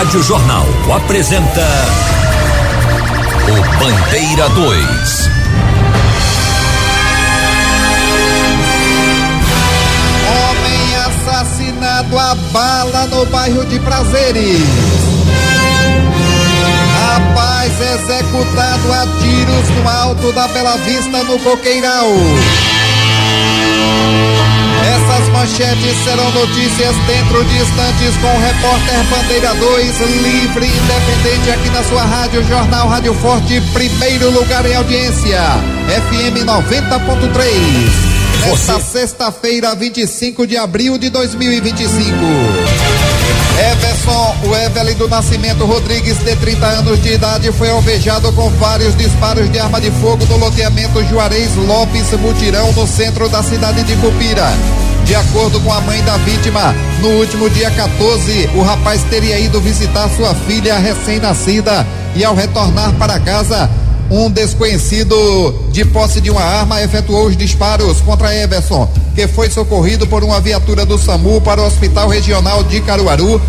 Rádio Jornal apresenta o Bandeira 2. Homem assassinado a bala no bairro de Prazeres. Rapaz executado a tiros no alto da Bela Vista, no Coqueiral. Essas manchetes serão notícias dentro de instantes com o repórter Bandeira 2, livre e independente, aqui na sua rádio Jornal Rádio Forte, primeiro lugar em audiência, FM 90.3. Nesta sexta-feira, 25 de abril de 2025. O Evelyn do Nascimento Rodrigues, de 30 anos de idade, foi alvejado com vários disparos de arma de fogo no loteamento Juarez Lopes Mutirão, no centro da cidade de Cupira. De acordo com a mãe da vítima, no último dia 14, o rapaz teria ido visitar sua filha recém-nascida e, ao retornar para casa, um desconhecido de posse de uma arma efetuou os disparos contra Everson, que foi socorrido por uma viatura do SAMU para o Hospital Regional de Caruaru.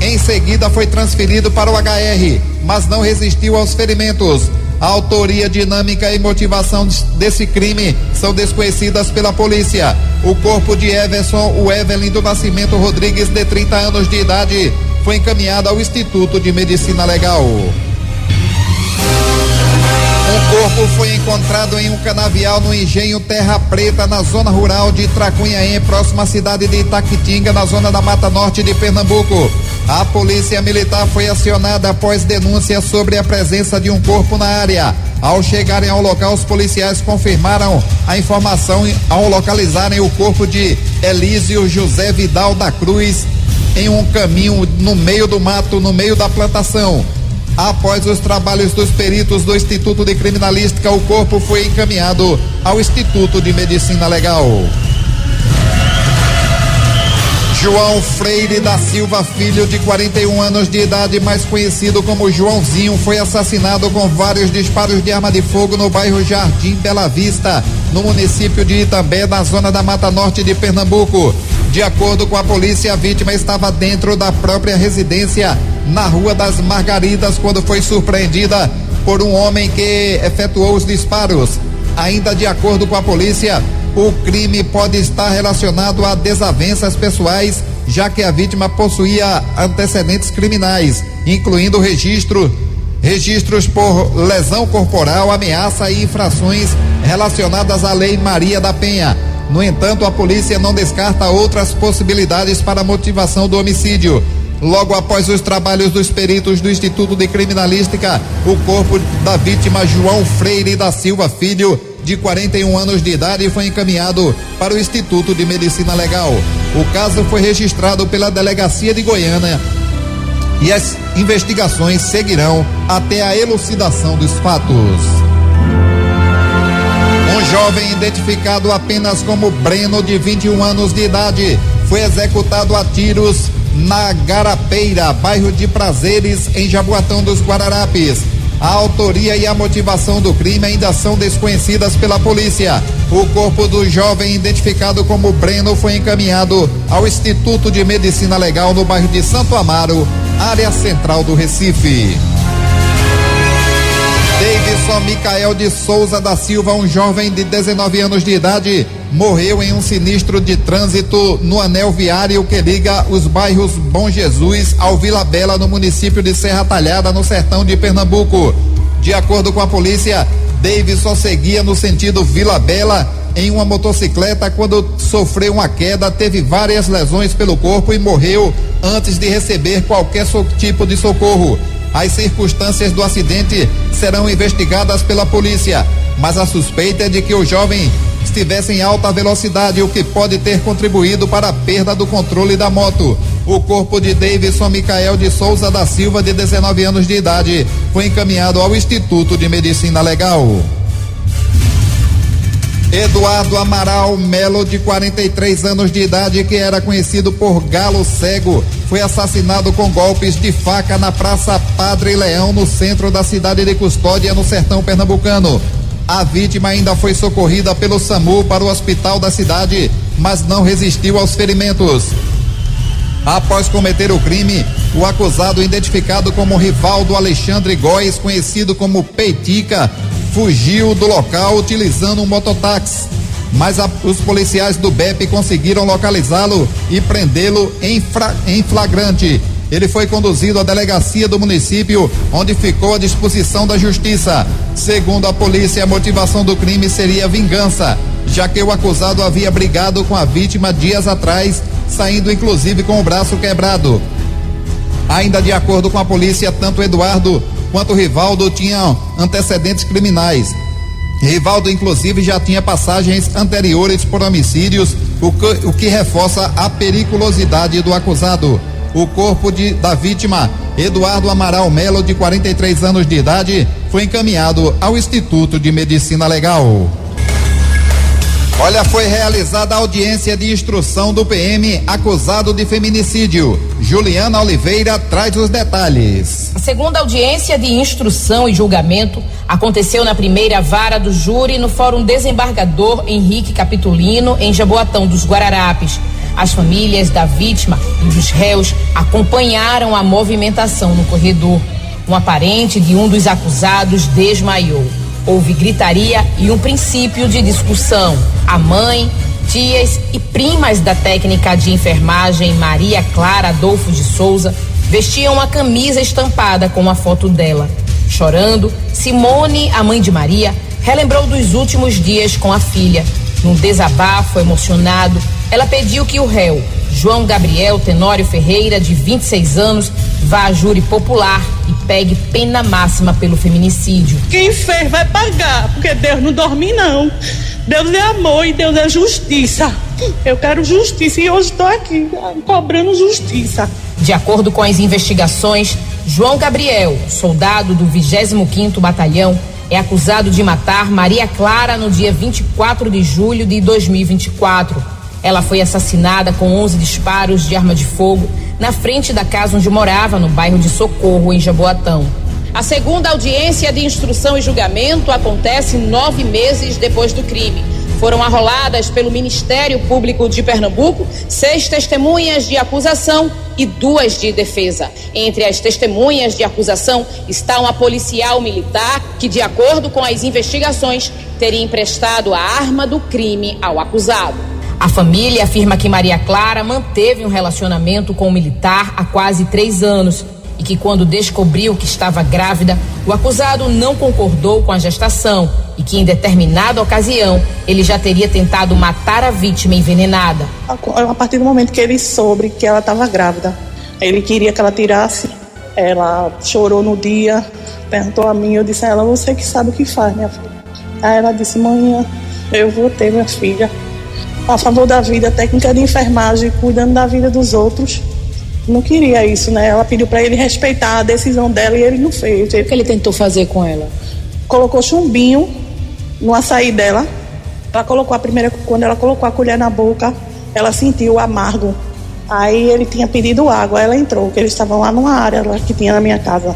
Em seguida foi transferido para o HR, mas não resistiu aos ferimentos. A autoria, dinâmica e motivação desse crime são desconhecidas pela polícia. O corpo de Everson, o Evelyn do Nascimento Rodrigues, de 30 anos de idade, foi encaminhado ao Instituto de Medicina Legal. O corpo foi encontrado em um canavial no engenho Terra Preta, na zona rural de Tracunhaém, próxima à cidade de Itaquitinga, na zona da Mata Norte de Pernambuco. A polícia militar foi acionada após denúncia sobre a presença de um corpo na área. Ao chegarem ao local, os policiais confirmaram a informação ao localizarem o corpo de Elísio José Vidal da Cruz em um caminho no meio do mato, no meio da plantação. Após os trabalhos dos peritos do Instituto de Criminalística, o corpo foi encaminhado ao Instituto de Medicina Legal. João Freire da Silva Filho, de 41 anos de idade, mais conhecido como Joãozinho, foi assassinado com vários disparos de arma de fogo no bairro Jardim Bela Vista, no município de Itambé, na zona da Mata Norte de Pernambuco. De acordo com a polícia, a vítima estava dentro da própria residência, na Rua das Margaridas, quando foi surpreendida por um homem que efetuou os disparos. Ainda de acordo com a polícia, o crime pode estar relacionado a desavenças pessoais, já que a vítima possuía antecedentes criminais, incluindo registros por lesão corporal, ameaça e infrações relacionadas à Lei Maria da Penha. No entanto, a polícia não descarta outras possibilidades para a motivação do homicídio. Logo após os trabalhos dos peritos do Instituto de Criminalística, o corpo da vítima, João Freire da Silva Filho, de 41 anos de idade, foi encaminhado para o Instituto de Medicina Legal. O caso foi registrado pela Delegacia de Goiânia e as investigações seguirão até a elucidação dos fatos. Um jovem identificado apenas como Breno, de 21 anos de idade, foi executado a tiros na Garapeira, bairro de Prazeres, em Jaboatão dos Guararapes. A autoria e a motivação do crime ainda são desconhecidas pela polícia. O corpo do jovem, identificado como Breno, foi encaminhado ao Instituto de Medicina Legal, no bairro de Santo Amaro, área central do Recife. Davidson Micael de Souza da Silva, um jovem de 19 anos de idade, morreu em um sinistro de trânsito no anel viário que liga os bairros Bom Jesus ao Vila Bela, no município de Serra Talhada, no sertão de Pernambuco. De acordo com a polícia, Davidson seguia no sentido Vila Bela em uma motocicleta quando sofreu uma queda, teve várias lesões pelo corpo e morreu antes de receber qualquer tipo de socorro. As circunstâncias do acidente serão investigadas pela polícia, mas a suspeita é de que o jovem estivesse em alta velocidade, o que pode ter contribuído para a perda do controle da moto. O corpo de Davidson Micael de Souza da Silva, de 19 anos de idade, foi encaminhado ao Instituto de Medicina Legal. Eduardo Amaral Melo, de 43 anos de idade, que era conhecido por Galo Cego, foi assassinado com golpes de faca na Praça Padre Leão, no centro da cidade de Custódia, no sertão pernambucano. A vítima ainda foi socorrida pelo SAMU para o hospital da cidade, mas não resistiu aos ferimentos. Após cometer o crime, O acusado, identificado como Rivaldo Alexandre Góes, conhecido como Peitica, fugiu do local utilizando um mototáxi. Mas os policiais do BEP conseguiram localizá-lo e prendê-lo em flagrante. Ele foi conduzido à delegacia do município, onde ficou à disposição da justiça. Segundo a polícia, a motivação do crime seria vingança, já que o acusado havia brigado com a vítima dias atrás, saindo inclusive com o braço quebrado. Ainda de acordo com a polícia, tanto Eduardo quanto Rivaldo tinham antecedentes criminais. Rivaldo, inclusive, já tinha passagens anteriores por homicídios, o que reforça a periculosidade do acusado. O corpo da vítima, Eduardo Amaral Melo, de 43 anos de idade, foi encaminhado ao Instituto de Medicina Legal. Olha, foi realizada a audiência de instrução do PM acusado de feminicídio. Juliana Oliveira traz os detalhes. A segunda audiência de instrução e julgamento aconteceu na primeira vara do júri no Fórum Desembargador Henrique Capitolino, em Jaboatão dos Guararapes. As famílias da vítima e dos réus acompanharam a movimentação no corredor. Um parente de um dos acusados desmaiou. Houve gritaria e um princípio de discussão. A mãe, tias e primas da técnica de enfermagem Maria Clara Adolfo de Souza vestiam uma camisa estampada com a foto dela. Chorando, Simone, a mãe de Maria, relembrou dos últimos dias com a filha. Num desabafo emocionado, ela pediu que o réu, João Gabriel Tenório Ferreira, de 26 anos, vá a júri popular e pegue pena máxima pelo feminicídio. Quem fez vai pagar, porque Deus não dorme não. Deus é amor e Deus é justiça. Eu quero justiça e hoje estou aqui cobrando justiça. De acordo com as investigações, João Gabriel, soldado do 25º Batalhão, é acusado de matar Maria Clara no dia 24 de julho de 2024. Ela foi assassinada com 11 disparos de arma de fogo na frente da casa onde morava, no bairro de Socorro, em Jaboatão. A segunda audiência de instrução e julgamento acontece 9 meses depois do crime. Foram arroladas pelo Ministério Público de Pernambuco 6 testemunhas de acusação e 2 de defesa. Entre as testemunhas de acusação está uma policial militar que, de acordo com as investigações, teria emprestado a arma do crime ao acusado. A família afirma que Maria Clara manteve um relacionamento com o militar há quase 3 anos e que, quando descobriu que estava grávida, o acusado não concordou com a gestação e que, em determinada ocasião, ele já teria tentado matar a vítima envenenada. A partir do momento que ele soube que ela estava grávida, ele queria que ela tirasse. Ela chorou no dia, perguntou a mim, eu disse a ela: você que sabe o que faz, minha filha. Aí ela disse: mãe, eu vou ter minha filha. A favor da vida, técnica de enfermagem, cuidando da vida dos outros. Não queria isso, né? Ela pediu para ele respeitar a decisão dela e ele não fez. O que ele tentou fazer com ela? Colocou chumbinho no açaí dela. Quando ela colocou a colher na boca, ela sentiu o amargo. Aí ele tinha pedido água, ela entrou, que eles estavam lá numa área lá que tinha na minha casa.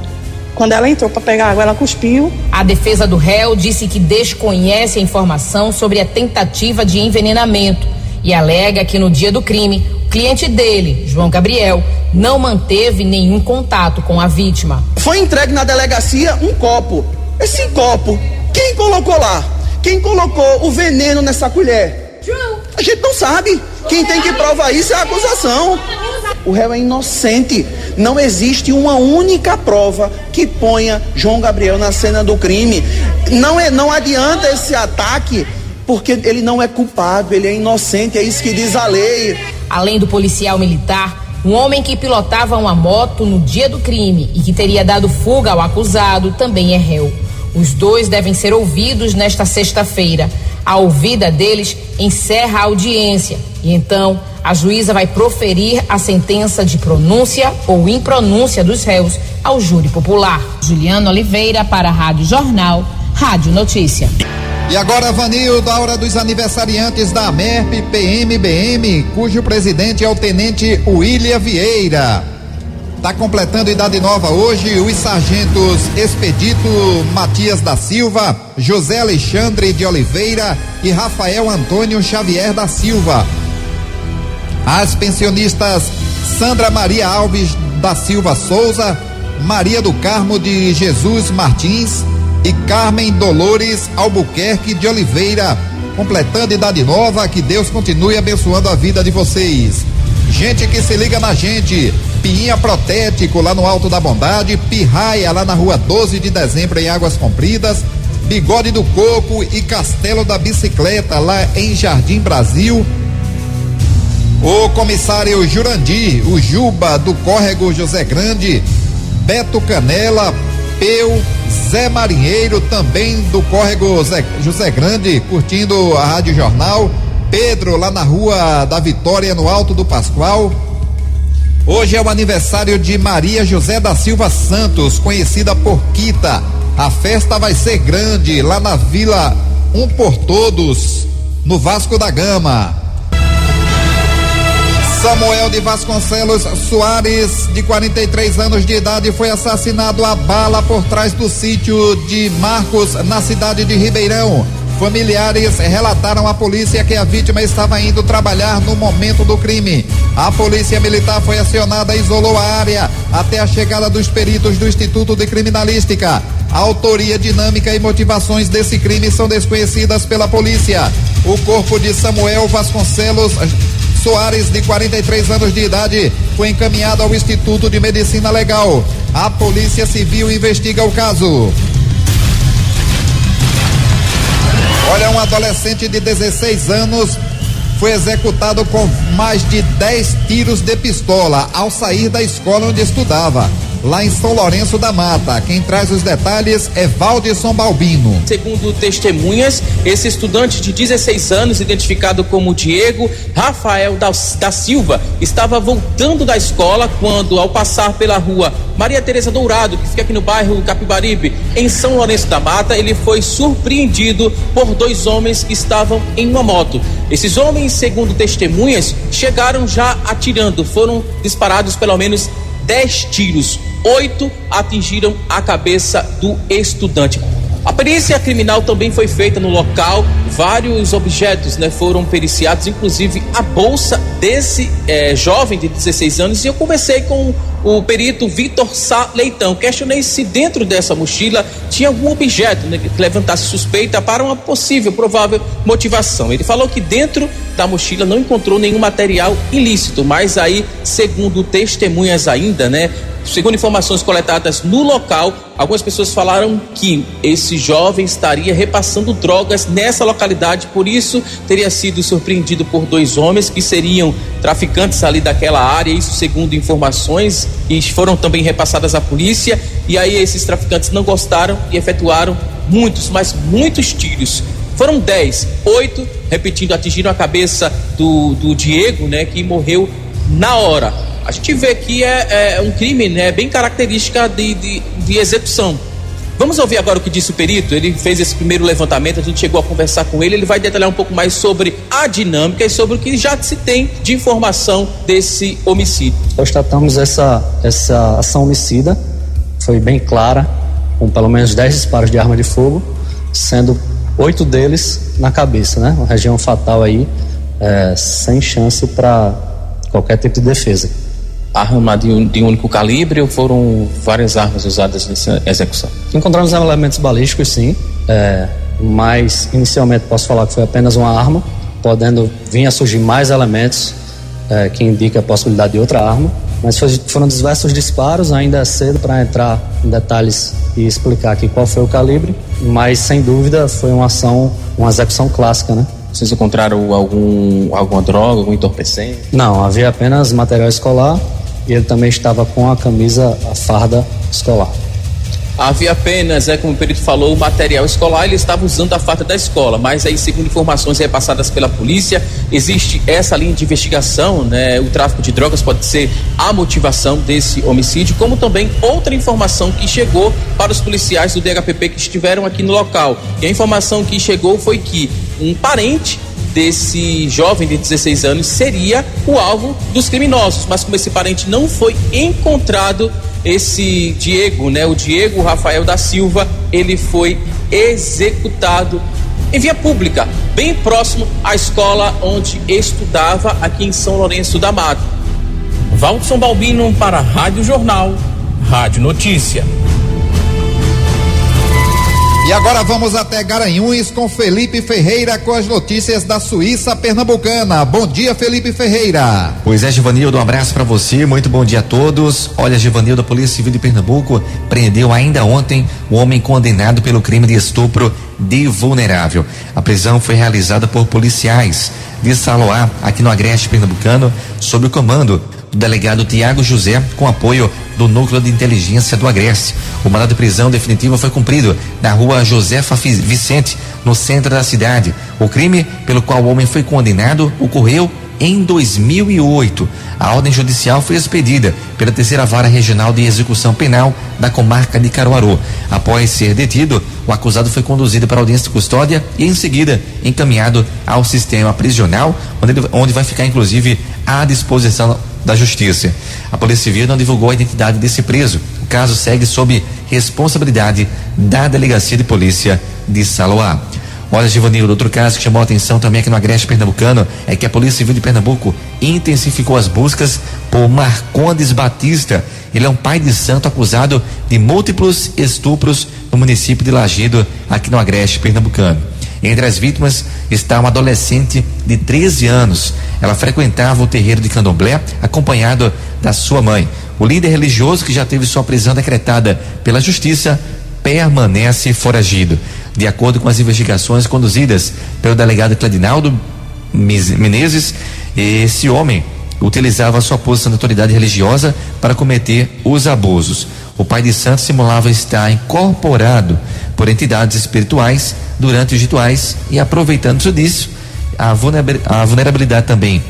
Quando ela entrou para pegar água, ela cuspiu. A defesa do réu disse que desconhece a informação sobre a tentativa de envenenamento e alega que no dia do crime, o cliente dele, João Gabriel, não manteve nenhum contato com a vítima. Foi entregue na delegacia um copo. Esse copo, quem colocou lá? Quem colocou o veneno nessa colher? João. A gente não sabe. Quem tem que provar isso é a acusação. O réu é inocente. Não existe uma única prova que ponha João Gabriel na cena do crime. Não adianta esse ataque, porque ele não é culpado, ele é inocente, é isso que diz a lei. Além do policial militar, um homem que pilotava uma moto no dia do crime e que teria dado fuga ao acusado também é réu. Os dois devem ser ouvidos nesta sexta-feira. A ouvida deles encerra a audiência e então a juíza vai proferir a sentença de pronúncia ou impronúncia dos réus ao júri popular. Juliana Oliveira para a Rádio Jornal, Rádio Notícia. E agora, Vanildo, a hora dos aniversariantes da AMERP PMBM, cujo presidente é o tenente William Vieira. Está completando idade nova hoje os sargentos Expedito Matias da Silva, José Alexandre de Oliveira e Rafael Antônio Xavier da Silva. As pensionistas Sandra Maria Alves da Silva Souza, Maria do Carmo de Jesus Martins e Carmen Dolores Albuquerque de Oliveira, completando idade nova. Que Deus continue abençoando a vida de vocês. Gente que se liga na gente: Pinha Protético lá no Alto da Bondade, Pirraia lá na rua 12 de dezembro em Águas Compridas, Bigode do Coco e Castelo da Bicicleta lá em Jardim Brasil. O comissário Jurandir, o Juba do Córrego José Grande, Beto Canela, Peu, Zé Marinheiro também do Córrego José Grande, curtindo a Rádio Jornal, Pedro lá na Rua da Vitória no Alto do Pascoal. Hoje é o aniversário de Maria José da Silva Santos, conhecida por Quita. A festa vai ser grande lá na Vila Um por Todos, no Vasco da Gama. Samuel de Vasconcelos Soares, de 43 anos de idade, foi assassinado a bala por trás do sítio de Marcos, na cidade de Ribeirão. Familiares relataram à polícia que a vítima estava indo trabalhar no momento do crime. A polícia militar foi acionada e isolou a área até a chegada dos peritos do Instituto de Criminalística. A autoria, dinâmica e motivações desse crime são desconhecidas pela polícia. O corpo de Samuel Vasconcelos Soares, de 43 anos de idade, foi encaminhado ao Instituto de Medicina Legal. A Polícia Civil investiga o caso. Olha, um adolescente de 16 anos foi executado com mais de 10 tiros de pistola ao sair da escola onde estudava, lá em São Lourenço da Mata. Quem traz os detalhes é Valdisson Balbino. Segundo testemunhas, esse estudante de 16 anos, identificado como Diego Rafael da Silva, estava voltando da escola quando, ao passar pela rua Maria Tereza Dourado, que fica aqui no bairro Capibaribe, em São Lourenço da Mata, ele foi surpreendido por 2 homens que estavam em uma moto. Esses homens, segundo testemunhas, chegaram já atirando. Foram disparados pelo menos 10 tiros, 8 atingiram a cabeça do estudante. A perícia criminal também foi feita no local, vários objetos, foram periciados, inclusive a bolsa desse jovem de 16 anos, e eu conversei com o perito Vitor Sá Leitão. Questionei se dentro dessa mochila tinha algum objeto que levantasse suspeita para uma possível, provável motivação. Ele falou que dentro da mochila não encontrou nenhum material ilícito, mas aí, segundo testemunhas ainda, segundo informações coletadas no local, algumas pessoas falaram que esse jovem estaria repassando drogas nessa localidade, por isso teria sido surpreendido por 2 homens que seriam traficantes ali daquela área, isso segundo informações que foram também repassadas à polícia. E aí esses traficantes não gostaram e efetuaram muitos tiros. Foram 10, 8, repetindo, atingiram a cabeça do Diego, que morreu na hora. A gente vê que é um crime, bem característica de execução. Vamos ouvir agora o que disse o perito. Ele fez esse primeiro levantamento, a gente chegou a conversar com ele vai detalhar um pouco mais sobre a dinâmica e sobre o que já se tem de informação desse homicídio. Constatamos essa ação homicida, foi bem clara, com pelo menos 10 disparos de arma de fogo, sendo 8 deles na cabeça, uma região fatal aí, sem chance para qualquer tipo de defesa. Arma de um único calibre ou foram várias armas usadas nessa execução? Encontramos elementos balísticos, sim, mas inicialmente posso falar que foi apenas uma arma, podendo vir a surgir mais elementos que indicam a possibilidade de outra arma, mas foram diversos disparos. Ainda é cedo para entrar em detalhes e explicar aqui qual foi o calibre, mas sem dúvida foi uma execução clássica, Vocês encontraram alguma droga, algum entorpecente? Não, havia apenas material escolar e ele também estava com a farda escolar. Havia apenas, como o perito falou, o material escolar, ele estava usando a farda da escola, mas aí, segundo informações repassadas pela polícia, existe essa linha de investigação, o tráfico de drogas pode ser a motivação desse homicídio, como também outra informação que chegou para os policiais do DHPP que estiveram aqui no local. E a informação que chegou foi que um parente desse jovem de 16 anos seria o alvo dos criminosos, mas como esse parente não foi encontrado, esse Diego, o Diego Rafael da Silva, ele foi executado em via pública, bem próximo à escola onde estudava aqui em São Lourenço da Mata. Valdson Balbino para a Rádio Jornal, Rádio Notícia. E agora vamos até Garanhuns com Felipe Ferreira com as notícias da Suíça pernambucana. Bom dia, Felipe Ferreira. Pois é, Givanildo, um abraço para você, muito bom dia a todos. Olha, Givanildo, a Polícia Civil de Pernambuco prendeu ainda ontem o homem condenado pelo crime de estupro de vulnerável. A prisão foi realizada por policiais de Saloá, aqui no Agreste Pernambucano, sob o comando do delegado Tiago José, com apoio do Núcleo de Inteligência do Agreste. O mandado de prisão definitivo foi cumprido na rua Josefa Vicente, no centro da cidade. O crime pelo qual o homem foi condenado ocorreu em 2008. A ordem judicial foi expedida pela terceira vara regional de execução penal da comarca de Caruaru. Após ser detido, o acusado foi conduzido para a audiência de custódia e em seguida encaminhado ao sistema prisional, onde vai ficar inclusive à disposição da Justiça. A Polícia Civil não divulgou a identidade desse preso. O caso segue sob responsabilidade da Delegacia de Polícia de Saloá. Olha, Givanildo, outro caso que chamou a atenção também aqui no Agreste Pernambucano é que a Polícia Civil de Pernambuco intensificou as buscas por Marcondes Batista. Ele é um pai de santo acusado de múltiplos estupros no município de Lagedo, aqui no Agreste Pernambucano. Entre as vítimas está uma adolescente de 13 anos. Ela frequentava o terreiro de Candomblé acompanhado da sua mãe. O líder religioso, que já teve sua prisão decretada pela Justiça, permanece foragido. De acordo com as investigações conduzidas pelo delegado Cladinaldo Menezes, esse homem utilizava sua posição de autoridade religiosa para cometer os abusos. O pai de santo simulava estar incorporado por entidades espirituais durante os rituais e, aproveitando-se disso, a vulnerabilidade também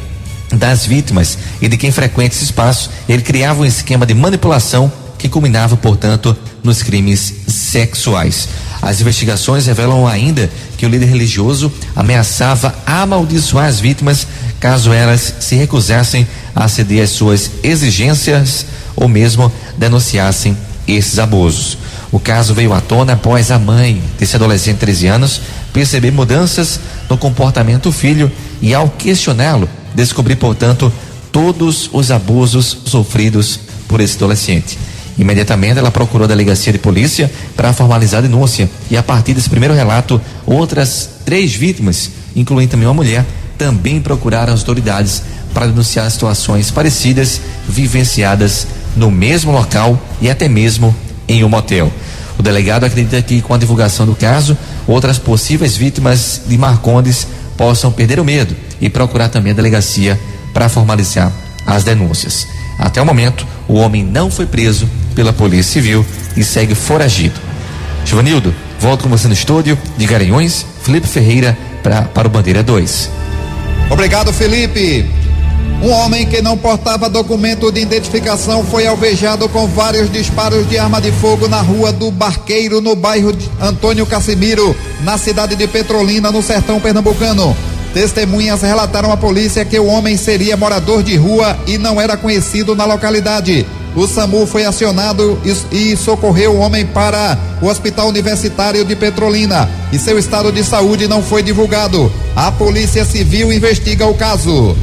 das vítimas e de quem frequenta esse espaço, ele criava um esquema de manipulação que culminava, portanto, nos crimes sexuais. As investigações revelam ainda que o líder religioso ameaçava amaldiçoar as vítimas caso elas se recusassem a ceder às suas exigências ou mesmo denunciassem esses abusos. O caso veio à tona após a mãe desse adolescente de 13 anos perceber mudanças no comportamento do filho e, ao questioná-lo, descobrir, portanto, todos os abusos sofridos por esse adolescente. Imediatamente ela procurou a delegacia de polícia para formalizar a denúncia e, a partir desse primeiro relato, outras 3 vítimas, incluindo também uma mulher, também procuraram as autoridades para denunciar situações parecidas vivenciadas no mesmo local e até mesmo em um motel. O delegado acredita que, com a divulgação do caso, outras possíveis vítimas de Marcondes possam perder o medo e procurar também a delegacia para formalizar as denúncias. Até o momento, o homem não foi preso pela Polícia Civil e segue foragido. Givanildo, volto com você no estúdio de Garanhuns, Felipe Ferreira para o Bandeira 2. Obrigado, Felipe. Um homem que não portava documento de identificação foi alvejado com vários disparos de arma de fogo na rua do Barqueiro, no bairro de Antônio Casimiro, na cidade de Petrolina, no sertão pernambucano. Testemunhas relataram à polícia que o homem seria morador de rua e não era conhecido na localidade. O SAMU foi acionado e socorreu o homem para o Hospital Universitário de Petrolina e seu estado de saúde não foi divulgado. A Polícia Civil investiga o caso.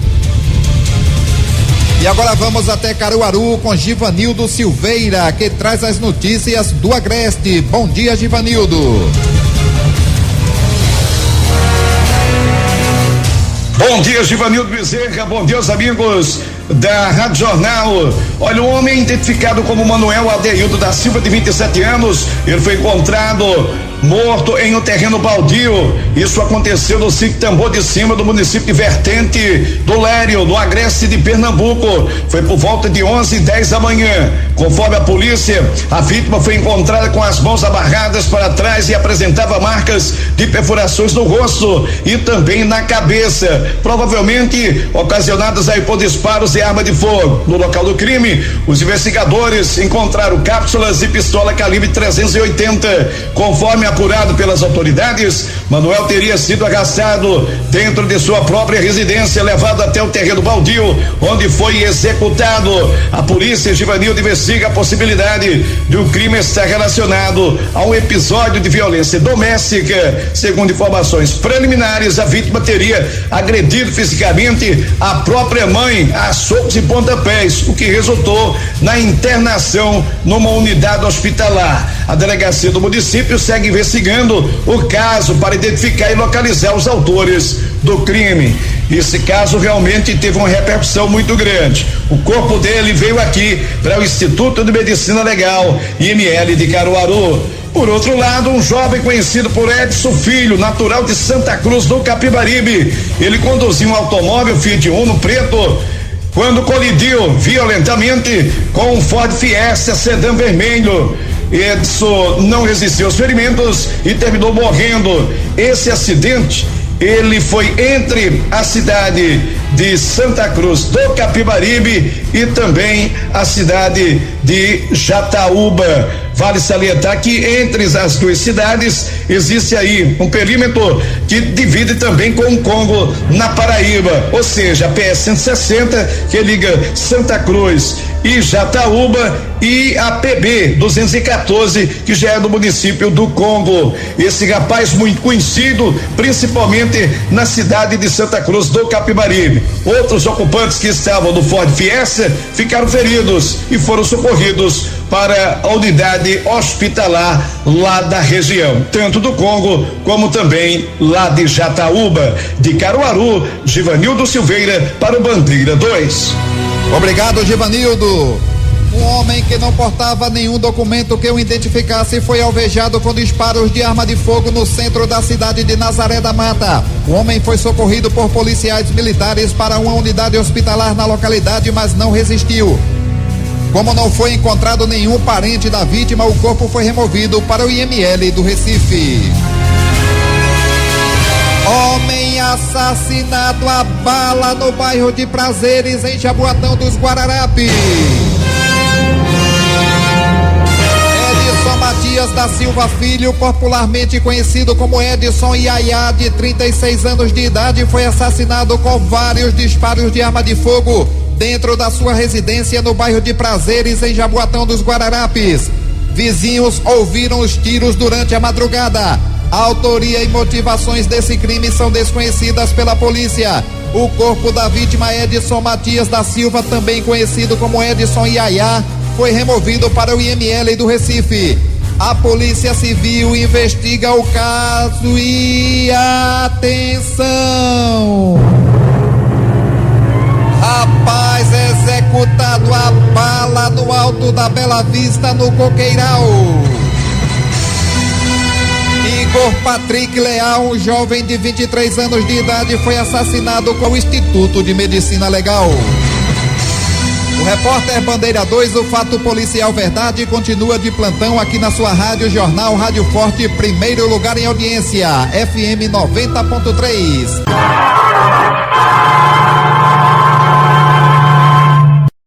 E agora vamos até Caruaru com Givanildo Silveira, que traz as notícias do Agreste. Bom dia, Givanildo. Bom dia, Givanildo Bezerra, bom dia aos amigos da Rádio Jornal. Olha, um homem identificado como Manuel Adeildo da Silva, de 27 anos, ele foi encontrado morto em um terreno baldio. Isso aconteceu no sítio Tambor de Cima, do município de Vertente do Lério, no Agreste de Pernambuco. Foi por volta de 11h10 da manhã. Conforme a polícia, a vítima foi encontrada com as mãos amarradas para trás e apresentava marcas de perfurações no rosto e também na cabeça, provavelmente ocasionadas aí por disparos de arma de fogo. No local do crime, os investigadores encontraram cápsulas de pistola calibre 380. Conforme apurado pelas autoridades, Manuel teria sido arrastado dentro de sua própria residência, levado até o terreno baldio, onde foi executado. A polícia, Givanildo, investiga a possibilidade de o crime estar relacionado a um episódio de violência doméstica. Segundo informações preliminares, a vítima teria agredido fisicamente a própria mãe a socos e pontapés, o que resultou na internação numa unidade hospitalar. A delegacia do município segue investigando o caso para identificar e localizar os autores do crime. Esse caso realmente teve uma repercussão muito grande. O corpo dele veio aqui para o Instituto de Medicina Legal, IML de Caruaru. Por outro lado, um jovem conhecido por Edson Filho, natural de Santa Cruz do Capibaribe, ele conduzia um automóvel Fiat Uno preto quando colidiu violentamente com um Ford Fiesta sedã vermelho. Edson não resistiu aos ferimentos e terminou morrendo. Esse acidente, ele foi entre a cidade de Santa Cruz do Capibaribe e também a cidade de Jataúba. Vale salientar que entre as duas cidades existe aí um perímetro que divide também com o Congo na Paraíba, ou seja, a PS 160 que liga Santa Cruz e Jataúba e a PB 214 que já é do município do Congo. Esse rapaz muito conhecido, principalmente na cidade de Santa Cruz do Capibaribe. Outros ocupantes que estavam no Ford Fiesta ficaram feridos e foram socorridos para a unidade hospitalar lá da região, tanto do Congo como também lá de Jataúba. De Caruaru, Givanildo Silveira para o Bandeira 2. Obrigado, Givanildo. Um homem que não portava nenhum documento que o identificasse foi alvejado com disparos de arma de fogo no centro da cidade de Nazaré da Mata. O homem foi socorrido por policiais militares para uma unidade hospitalar na localidade, mas não resistiu. Como não foi encontrado nenhum parente da vítima, o corpo foi removido para o IML do Recife. Homem assassinado a bala no bairro de Prazeres, em Jaboatão dos Guararapes. Edson Matias da Silva Filho, popularmente conhecido como Edson Iaiá, de 36 anos de idade, foi assassinado com vários disparos de arma de fogo dentro da sua residência no bairro de Prazeres, em Jaboatão dos Guararapes. Vizinhos ouviram os tiros durante a madrugada. A autoria e motivações desse crime são desconhecidas pela polícia. O corpo da vítima, Edson Matias da Silva, também conhecido como Edson Iaiá, foi removido para o IML do Recife. A Polícia Civil investiga o caso e atenção! Rapaz executado a bala no Alto da Bela Vista, no Coqueiral. Igor Patrick Leal, um jovem de 23 anos de idade, foi assassinado com o Instituto de Medicina Legal. O repórter Bandeira 2, o fato policial verdade, continua de plantão aqui na sua rádio Jornal Rádio Forte, primeiro lugar em audiência, FM 90.3.